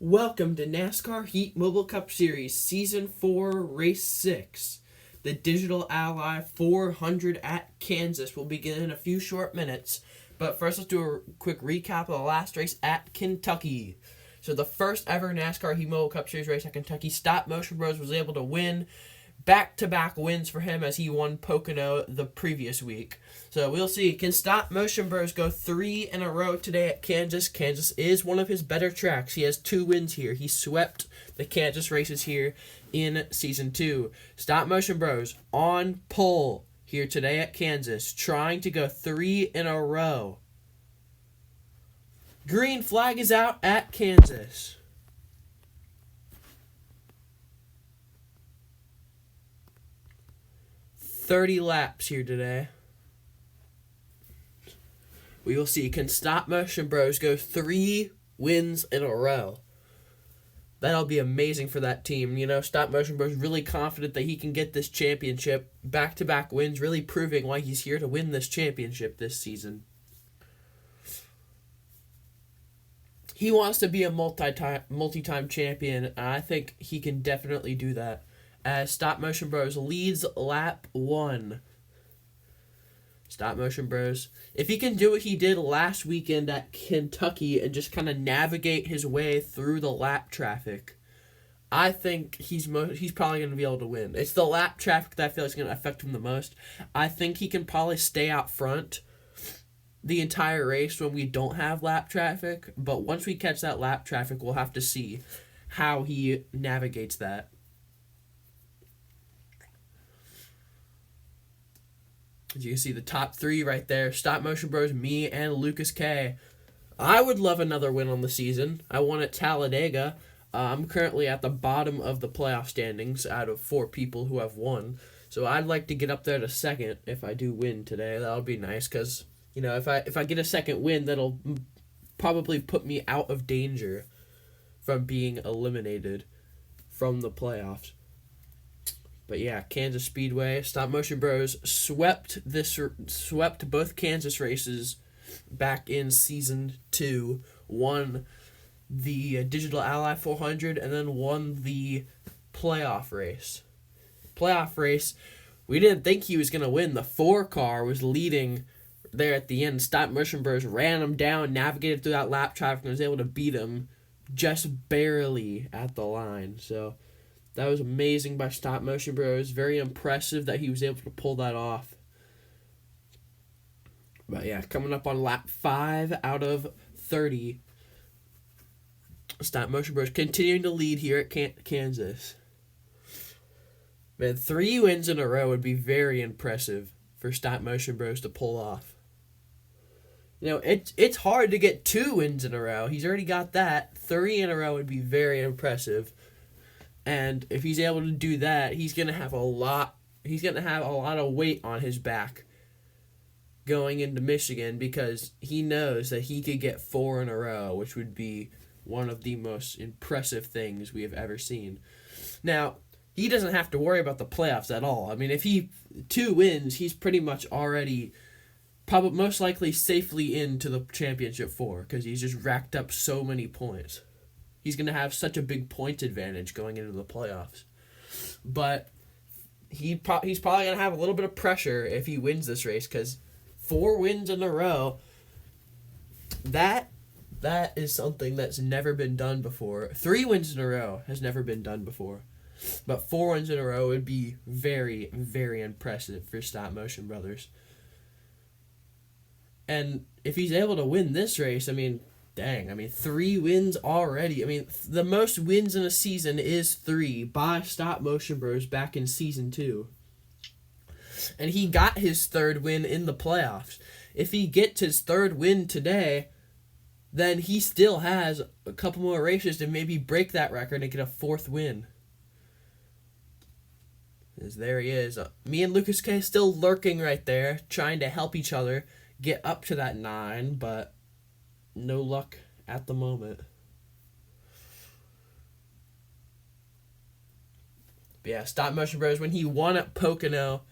Welcome to NASCAR Heat Mobile Cup Series Season 4, Race 6. The Digital Ally 400 at Kansas will begin in a few short minutes. But first, let's do a quick recap of the last race at Kentucky. So the first ever NASCAR Heat Mobile Cup Series race at Kentucky, Stop Motion Bros was able to win. Back-to-back wins for him as he won Pocono the previous week. So we'll see. Can Stop Motion Bros go 3 in a row today at Kansas? Kansas is one of his better tracks. He has 2 wins here. He swept the Kansas races here in Season 2. Stop Motion Bros on pole here today at Kansas, trying to go 3 in a row. Green flag is out at Kansas. 30 laps here today. We will see. Can Stop Motion Bros go 3 wins in a row? That'll be amazing for that team. You know, Stop Motion Bros really confident that he can get this championship. Back-to-back wins, really proving why he's here to win this championship this season. He wants to be a multi-time champion, and I think he can definitely do that. As Stop Motion Bros leads lap 1. Stop Motion Bros. If he can do what he did last weekend at Kentucky and just kind of navigate his way through the lap traffic, I think he's probably going to be able to win. It's the lap traffic that I feel is going to affect him the most. I think he can probably stay out front the entire race when we don't have lap traffic, but once we catch that lap traffic, we'll have to see how he navigates that. As you can see, the top 3 right there, Stop Motion Bros, me, and Lucas K. I would love another win on the season. I won at Talladega. I'm currently at the bottom of the playoff standings out of 4 people who have won. So I'd like to get up there to second if I do win today. That would be nice because, you know, if I get a second win, that'll probably put me out of danger from being eliminated from the playoffs. But yeah, Kansas Speedway, Stop Motion Bros swept both Kansas races back in Season 2, won the Digital Ally 400, and then won the playoff race. We didn't think he was going to win. The 4 car was leading there at the end. Stop Motion Bros ran him down, navigated through that lap traffic, and was able to beat him just barely at the line. So that was amazing by Stop Motion Bros. Very impressive that he was able to pull that off. But yeah, coming up on lap 5 out of 30. Stop Motion Bros continuing to lead here at Kansas. Man, 3 wins in a row would be very impressive for Stop Motion Bros to pull off. You know, it's hard to get 2 wins in a row. He's already got that. 3 in a row would be very impressive. And if he's able to do that, he's gonna have a lot of weight on his back going into Michigan because he knows that he could get 4 in a row, which would be one of the most impressive things we have ever seen. Now, he doesn't have to worry about the playoffs at all. I mean, if he 2 wins, he's pretty much already probably most likely safely into the championship 4 because he's just racked up so many points. He's going to have such a big point advantage going into the playoffs. But he's probably going to have a little bit of pressure if he wins this race because 4 wins in a row, that is something that's never been done before. 3 wins in a row has never been done before. But 4 wins in a row would be very, very impressive for Stop Motion Brothers. And if he's able to win this race, I mean, dang, 3 wins already. I mean, the most wins in a season is 3 by Stop Motion Bros back in Season 2. And he got his 3rd win in the playoffs. If he gets his 3rd win today, then he still has a couple more races to maybe break that record and get a 4th win. As there he is. Me and Lucas K still lurking right there, trying to help each other get up to that 9, but no luck at the moment. But yeah, Stop Motion Bros, when he won at Pocono,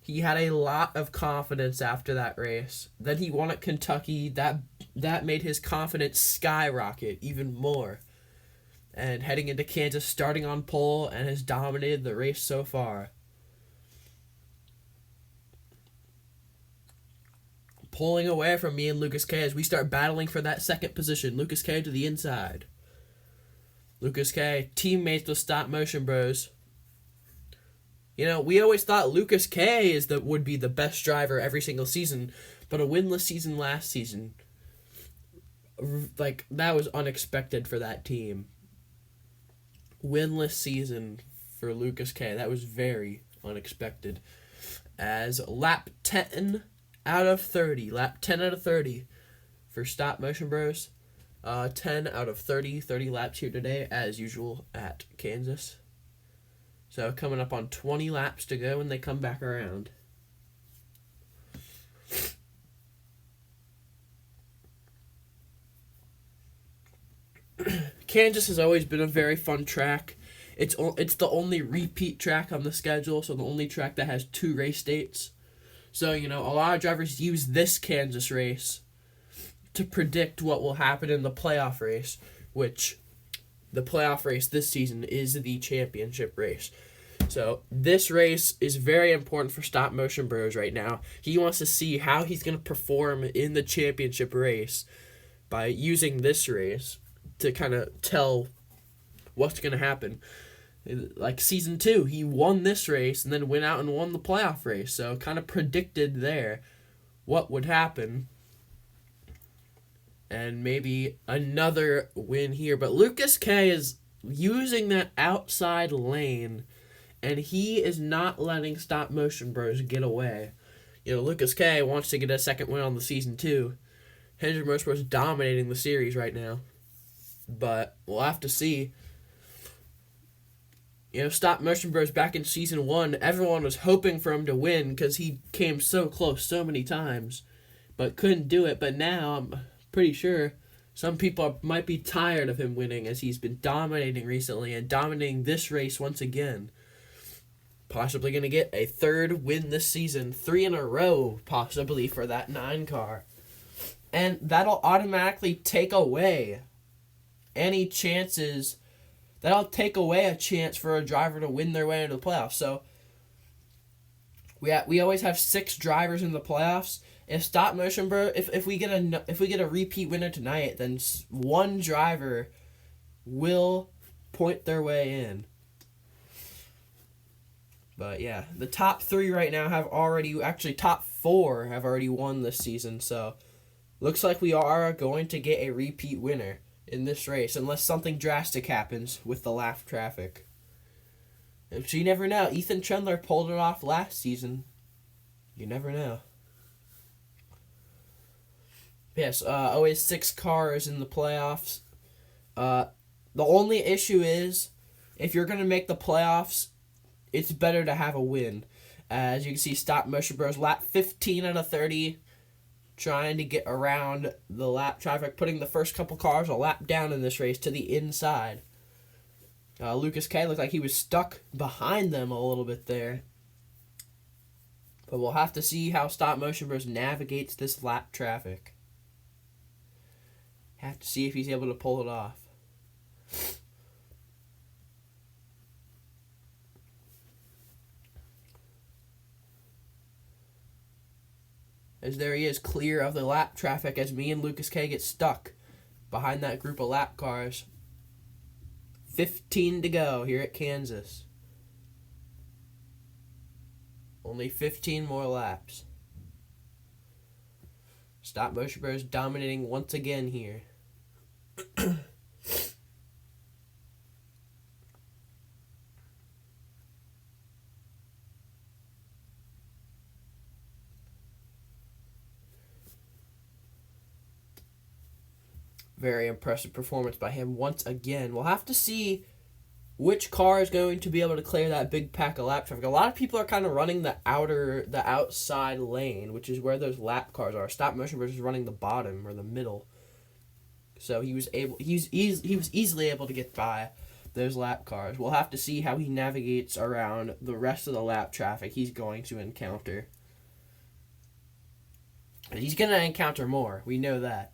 he had a lot of confidence after that race. Then he won at Kentucky. That made his confidence skyrocket even more. and heading into Kansas, starting on pole, and has dominated the race so far. Pulling away from me and Lucas K as we start battling for that second position. Lucas K to the inside. Lucas K, teammates with Stop Motion Bros. You know, we always thought Lucas K would be the best driver every single season, but a winless season last season, like, that was unexpected for that team. Winless season for Lucas K. That was very unexpected. As lap 10 out of 30. Lap 10 out of 30 for Stop Motion Bros. 10 out of 30 laps here today, as usual, at Kansas. So coming up on 20 laps to go when they come back around. Kansas has always been a very fun track. It's the only repeat track on the schedule, so the only track that has 2 race dates. So, you know, a lot of drivers use this Kansas race to predict what will happen in the playoff race, which the playoff race this season is the championship race. So this race is very important for Stop Motion Bros right now. He wants to see how he's going to perform in the championship race by using this race to kind of tell what's going to happen. Like season 2, he won this race and then went out and won the playoff race. So kind of predicted there what would happen. And maybe another win here. But Lucas K is using that outside lane, and he is not letting Stop Motion Bros get away. You know, Lucas K wants to get a second win on the season too. Hendrick Motorsports is dominating the series right now. But we'll have to see. You know, Stop Motion Bros back in season 1, everyone was hoping for him to win because he came so close so many times, but couldn't do it. But now I'm pretty sure some people might be tired of him winning, as he's been dominating recently and dominating this race once again. Possibly going to get a 3rd win this season, 3 in a row possibly for that 9 car. And that'll automatically take away any chances. That'll take away a chance for a driver to win their way into the playoffs. So we always have 6 drivers in the playoffs. If Stop Motion Bro, if we get a repeat winner tonight, then 1 driver will point their way in. But yeah, the top 3 right now top 4 have already won this season. So looks like we are going to get a repeat winner in this race, unless something drastic happens with the lap traffic. And you never know. Ethan Chandler pulled it off last season. You never know. Yes, always 6 cars in the playoffs. The only issue is, if you're going to make the playoffs, it's better to have a win. As you can see, Stop Motion Bros lap 15 out of 30, trying to get around the lap traffic, putting the first couple cars a lap down in this race to the inside. Lucas K looked like he was stuck behind them a little bit there. But we'll have to see how Stop Motion Bros navigates this lap traffic. Have to see if he's able to pull it off. As there he is, clear of the lap traffic, as me and Lucas K get stuck behind that group of lap cars. 15 to go here at Kansas. Only 15 more laps. Stop Motion Bros dominating once again here. Very impressive performance by him once again. We'll have to see which car is going to be able to clear that big pack of lap traffic. A lot of people are kind of running the outside lane, which is where those lap cars are. Stop Motion Bros is running the bottom or the middle. So he was easily able to get by those lap cars. We'll have to see how he navigates around the rest of the lap traffic he's going to encounter. And he's going to encounter more. We know that.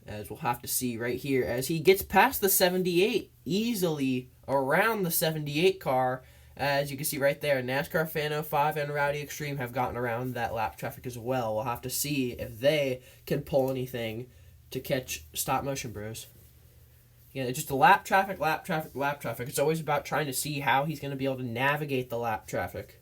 As we'll have to see right here, as he gets past the 78, easily around the 78 car. As you can see right there, NASCAR Fan 05 and Rowdy Extreme have gotten around that lap traffic as well. We'll have to see if they can pull anything to catch Stop Motion Bros. Yeah, just the lap traffic, lap traffic, lap traffic. It's always about trying to see how he's going to be able to navigate the lap traffic.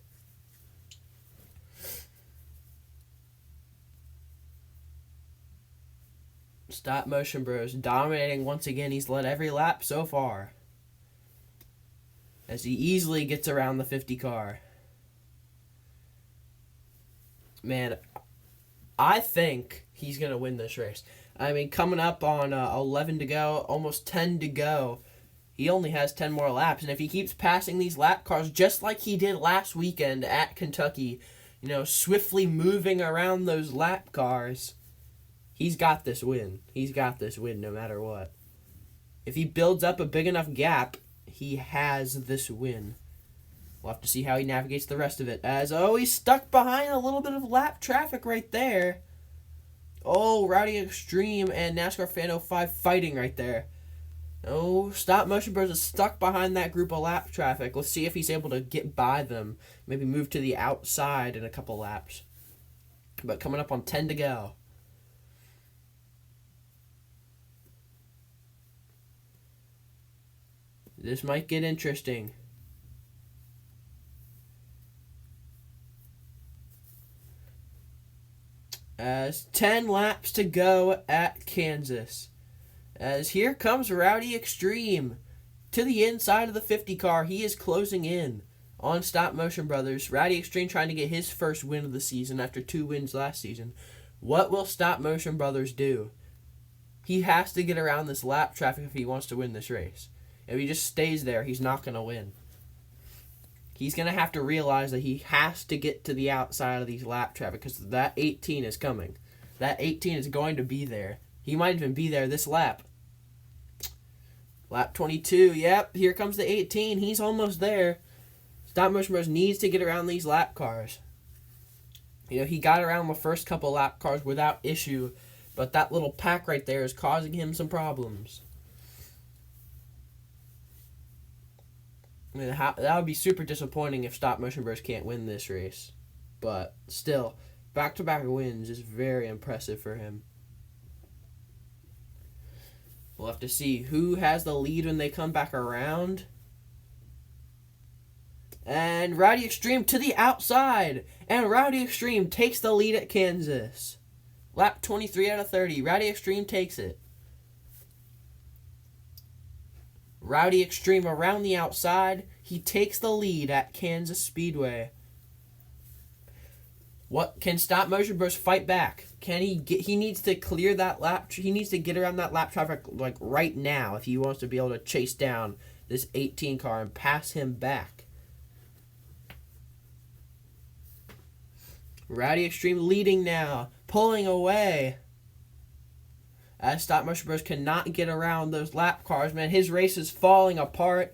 Stop Motion Bros dominating once again. He's led every lap so far, as he easily gets around the 50 car. Man, I think he's going to win this race. I mean, coming up on 11 to go, almost 10 to go, he only has 10 more laps. And if he keeps passing these lap cars just like he did last weekend at Kentucky, swiftly moving around those lap cars, he's got this win. He's got this win no matter what. If he builds up a big enough gap, he has this win. We'll have to see how he navigates the rest of it. He's stuck behind a little bit of lap traffic right there. Oh, Rowdy Extreme and NASCAR Fan 05 fighting right there. Oh, Stop Motion Bros is stuck behind that group of lap traffic. Let's see if he's able to get by them. Maybe move to the outside in a couple laps. But coming up on 10 to go. This might get interesting. As 10 laps to go at Kansas. As here comes Rowdy Extreme to the inside of the 50 car. He is closing in on Stop Motion Brothers. Rowdy Extreme trying to get his first win of the season after 2 wins last season. What will Stop Motion Brothers do? He has to get around this lap traffic if he wants to win this race. If he just stays there, he's not going to win. He's going to have to realize that he has to get to the outside of these lap traffic because that 18 is coming. That 18 is going to be there. He might even be there this lap. Lap 22, yep, here comes the 18. He's almost there. Stop Motion Bros needs to get around these lap cars. He got around the first couple lap cars without issue, but that little pack right there is causing him some problems. I mean, that would be super disappointing if Stop Motion Bros can't win this race. But still, back-to-back wins is very impressive for him. We'll have to see who has the lead when they come back around. And Rowdy Extreme to the outside. And Rowdy Extreme takes the lead at Kansas. Lap 23 out of 30. Rowdy Extreme takes it. Rowdy Extreme around the outside. He takes the lead at Kansas Speedway. What can Stop Motion Bros fight back? Can he get? He needs to clear that lap. He needs to get around that lap traffic like right now if he wants to be able to chase down this 18 car and pass him back. Rowdy Extreme leading now, pulling away. As Stop Motion Bros cannot get around those lap cars, man, his race is falling apart,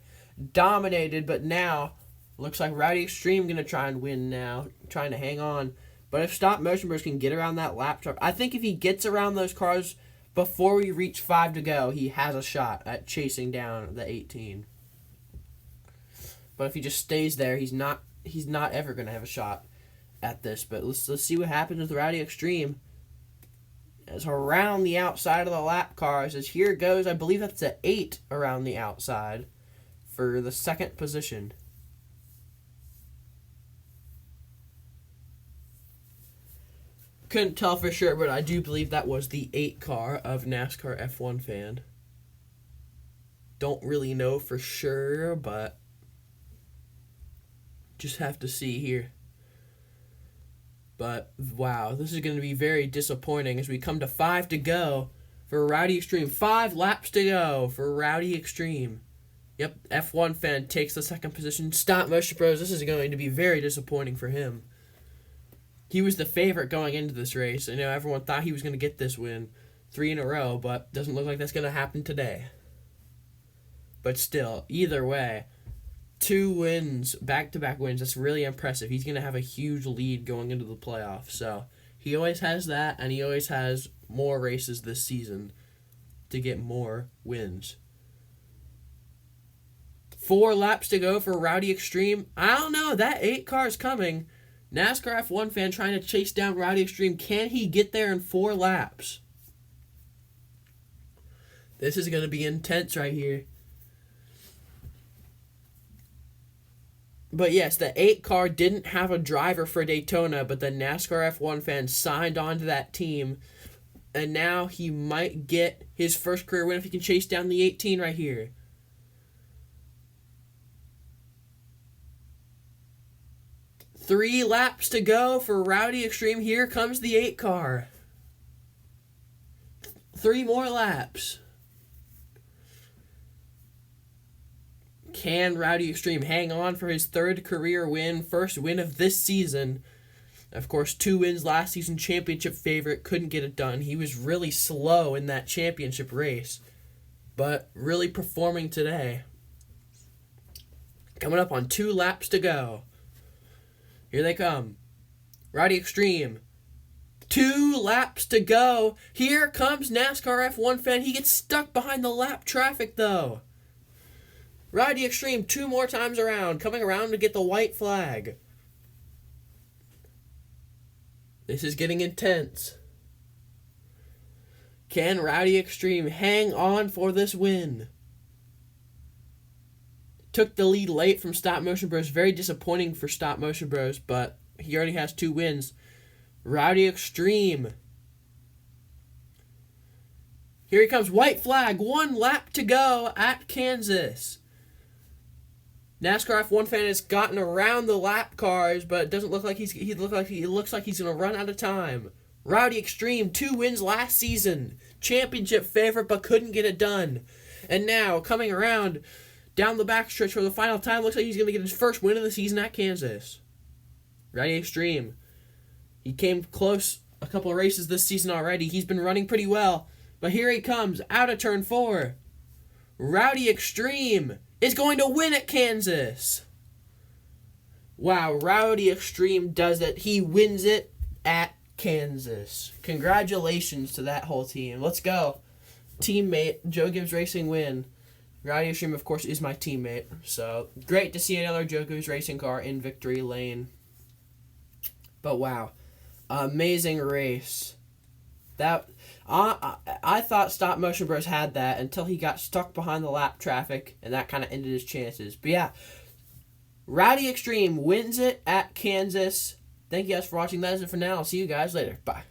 dominated, but now looks like Rowdy Extreme going to try and win now, trying to hang on. But if Stop Motion Bros can get around that lap traffic, I think if he gets around those cars before we reach 5 to go, he has a shot at chasing down the 18. But if he just stays there, he's not ever going to have a shot at this. But let's see what happens with Rowdy Extreme. As around the outside of the lap cars, as here goes, I believe that's an 8 around the outside for the second position. Couldn't tell for sure, but I do believe that was the 8 car of NASCAR F1 Fan. Don't really know for sure, but just have to see here. But, wow, this is going to be very disappointing as we come to 5 to go for Rowdy Extreme. 5 laps to go for Rowdy Extreme. Yep, F1 Fan takes the second position. Stop Motion Bros, this is going to be very disappointing for him. He was the favorite going into this race. I know everyone thought he was going to get this win 3 in a row, but doesn't look like that's going to happen today. But still, either way, 2 wins, back-to-back wins. That's really impressive. He's going to have a huge lead going into the playoffs. So he always has that, and he always has more races this season to get more wins. 4 laps to go for Rowdy Extreme. I don't know. That 8 car is coming. NASCAR F1 fan trying to chase down Rowdy Extreme. Can he get there in 4 laps? This is going to be intense right here. But yes, the 8 car didn't have a driver for Daytona, but the NASCAR F1 fan signed on to that team. And now he might get his first career win if he can chase down the 18 right here. Three laps to go for Rowdy Extreme. Here comes the 8 car. 3 more laps. Can Rowdy Extreme hang on for his 3rd career win, first win of this season? Of course, 2 wins last season, championship favorite, couldn't get it done. He was really slow in that championship race, but really performing today. Coming up on 2 laps to go. Here they come. Rowdy Extreme. 2 laps to go. Here comes NASCAR F1 fan. He gets stuck behind the lap traffic, though. Rowdy Extreme 2 more times around. Coming around to get the white flag. This is getting intense. Can Rowdy Extreme hang on for this win? Took the lead late from Stop Motion Bros. Very disappointing for Stop Motion Bros, but he already has 2 wins. Rowdy Extreme. Here he comes. White flag. 1 lap to go at Kansas. NASCAR F1 fan has gotten around the lap cars, but it doesn't look like he looks like he's going to run out of time. Rowdy Extreme, 2 wins last season. Championship favorite, but couldn't get it done. And now, coming around down the backstretch for the final time, looks like he's going to get his first win of the season at Kansas. Rowdy Extreme. He came close a couple of races this season already. He's been running pretty well. But here he comes, out of turn 4. Rowdy Extreme is going to win at Kansas. Wow, Rowdy Extreme does it. He wins it at Kansas. Congratulations to that whole team. Let's go. Teammate, Joe Gibbs Racing win. Rowdy Extreme, of course, is my teammate. So, great to see another Joe Gibbs Racing car in victory lane. But wow, amazing race. That I thought Stop Motion Bros had that until he got stuck behind the lap traffic, and that kind of ended his chances. But yeah, Rowdy Extreme wins it at Kansas. Thank you guys for watching. That is it for now. I'll see you guys later. Bye.